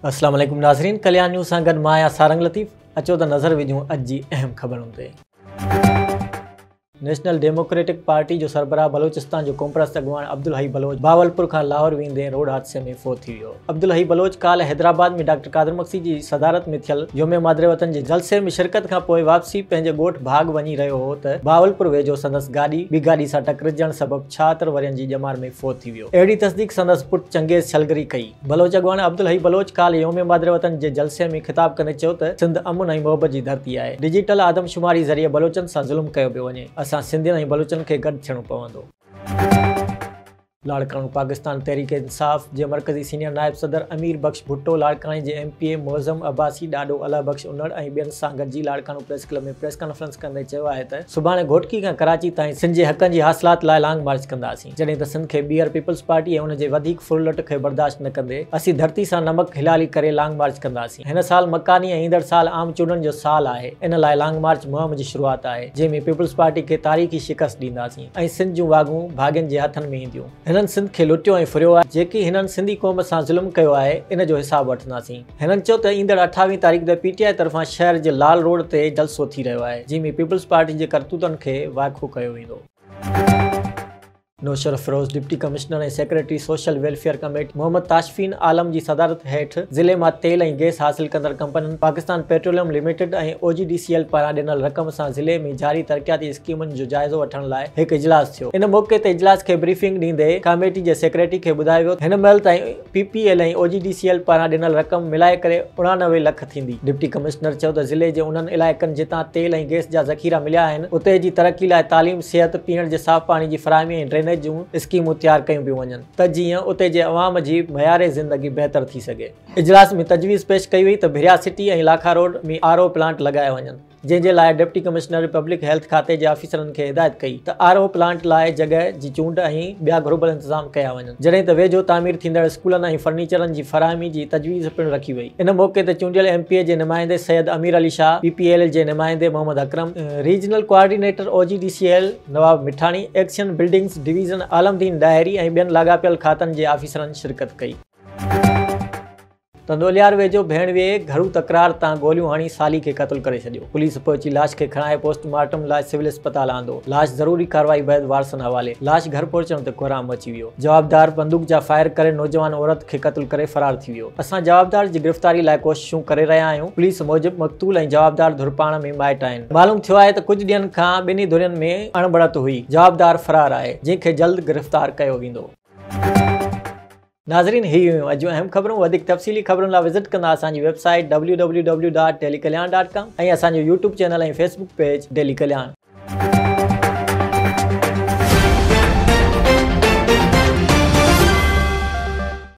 अस्सलाम वालेकुम नाज़रीन, कल्याण न्यूज़ सां गॾु मां आहियां सारंग लतीफ़। अचो त नज़र विझूं अॼु जी अहम ख़बरुनि ते। नेशनल डेमोक्रेटिक पार्टी जो सरबराह बलोचिस्तान जो कॉम्प्रस अॻवान अब्दुल हई बलोच बावलपुर खां लाहौर वेंदे रोड हादसे में फ़ौत थी वियो। अब्दुल हई बलोच काल हैदराबाद में डॉक्टर कादर मक्सी जी सदारत में थियल योम मादरे वतन जे जलसे में शिरकत खां पोइ वापसी पंहिंजे ॻोठ भाग वञी रहियो हो त बावलपुर वेझो संदसि गाॾी ॿी गाॾी सां टकरजण सबबि 76 वरियनि जी ॼमार में फ़ौत थी वियो। अहिड़ी तस्दीक संदसि पुट चंगेज़ छलगरी कई। बलोच अॻवान अब्दुल हई बलोच काल योम मादरे वतन जे जलसे में ख़िताब कंदे चयो त सिंध अमुन ऐं मोहबत जी धरती आहे। डिजिटल आदमशुमारी ज़रिए बलोचनि सां ज़ुल्म कयो पियो वञे। असां सिंधियुनि ऐं बलोचनि खे गॾु थियणो पवंदो। लाड़काणो पाकिस्तान तहरीक इंसाफ़ जे मरकज़ी सीनियर नायब सदर अमीर बख्श भुट्टो लाड़काणे जे MPA मोज़म अब्बासी ॾाढो अला बख्श उनड़ ऐं ॿियनि सां गॾिजी लाड़काणो प्रेस क्लब में प्रेस कॉन्फ्रेंस कंदे चयो आहे त सुभाणे घोटकी खां कराची ताईं सिंध जे हक़नि जी हासिलात लाइ लॉन्ग मार्च कंदासीं। जॾहिं त सिंध खे ॿीहर पीपल्स पार्टी ऐं उन जे वधीक फुरलट खे बर्दाश्त न कंदे असीं धरती सां नमक हिलाली करे लॉन्ग मार्च कंदासीं। हिन साल मकानी ऐं ईंदड़ साल आम चूंडनि जो साल आहे। इन लाइ लॉन्ग मार्च मुहिम जी शुरूआत आहे जंहिंमें पीपल्स पार्टी खे तारीख़ी शिकस्त ॾींदासीं ऐं सिंध जूं वागूं भाॻियुनि जे हथनि में ईंदियूं। हिननि सिंध खे लुटियो ऐं फुरियो आहे। जेकी हिननि सिंधी क़ौम सां ज़ुल्म कयो आहे इन जो हिसाब वठंदासीं। हिननि चयो त ईंदड़ 28 तारीख़ ते PTI तरफ़ां शहर जे लाल रोड ते जलसो थी रहियो आहे जंहिंमें पीपल्स पार्टी जे करतूतनि खे वाइखो कयो वेंदो। नौशर फिरोज़ डिप्टी कमिश्नर ऐं secretary social welfare committee Mohammad Tashfeen Alam जी सदारत हेठि ज़िले मां तेल ऐं गैस हासिल कंदड़ कंपनियुनि पाकिस्तान पेट्रोलियम लिमिटेड ऐं OGDCL पारां ॾिनल रक़म सां ज़िले में जारी तरक़ियाती स्कीमुनि जो जाइज़ो वठण लाइ हिकु इजलास थियो। इन मौक़े ते इजलास खे ब्रीफिंग ॾींदे कमेटी जे सेक्रेटरी खे ॿुधायो वियो हिन महिल ताईं PPL ऐं OGDCL पारां ॾिनल रक़म मिलाए करे 89 लख थींदी। डिप्टी कमिश्नर चयो त ज़िले जे उन्हनि इलाइक़नि जितां तेल ऐं गैस जा ज़ख़ीरा मिलिया आहिनि उते जी तरक़ी लाइ तालीम सिहत पीअण जे साफ़ पाणी जी फराहमी ऐं ड्रेनेज जूं स्कीमूं तैयार कयूं पियूं वञनि त जीअं उते जे अवाम जी मयार ज़िंदगी बहितर थी सघे। इजलास में तजवीज़ पेश कई वई त भिरिया सिटी ऐं लाखा रोड में RO प्लांट लॻाया वञनि जंहिंजे लाइ डिप्टी कमिश्नर पब्लिक हेल्थ खाते जे ऑफिसरनि खे हिदायत कई त RO प्लांट लाइ जॻह जी चूंड ऐं ॿिया घुरिबल इंतज़ाम कया वञनि। जॾहिं त वेझो तामीर थींदड़ स्कूलनि ऐं फर्नीचरनि जी फराहमी जी तजवीज़ पिणु रखी वई। इन मौक़े ते चूंडियल MPA जे नुमाइंदे सैयद अमीर अली शाह, PPL जे नुमाइंदे Mohammad Akram, regional coordinator OGDCL Nawab Mithani, XEN buildings division Alamdin डायरी ऐं ॿियनि लाॻापियल खातनि जे ऑफिसरनि शिरकत कई। तंदोलियार वेझो भेण वे घरू तकरार तां गोलियूं हणी साली खे क़त्ल करे छॾियो। पुलिस पहुची लाश खे खणाए पोस्टमार्टम लाइ सिविल अस्पताल आंदो। लाश ज़रूरी कार्रवाई बैदि वारसनि हवाले। लाश घर पहुचण ते कोराम मची वियो। जवाबदार बंदूक जा फायर करे नौजवान औरत खे क़त्ल करे फरार थी वियो। असां जवाबदार जी गिरफ़्तारी लाइ कोशिशूं करे रहिया आहियूं। पुलिस मूजिबि मक़तूल ऐं जवाबदार धुर पाण में माइट आहिनि। मालूम थियो आहे त कुझु ॾींहंनि खां ॿिन्ही धुरियुनि में अणबड़त हुई। जवाबदार फरार आहे जंहिंखे जल्द गिरफ़्तार कयो वेंदो। नाज़रीन, ही हुयूं अॼु अहम ख़बरूं। वधीक तफ़सीली ख़बरुनि लाइ विज़िट कंदा असांजी वेबसाइट www.dailykalyan.com ऐं असांजो YouTube चैनल ऐं Facebook पेज डेली कल्याण।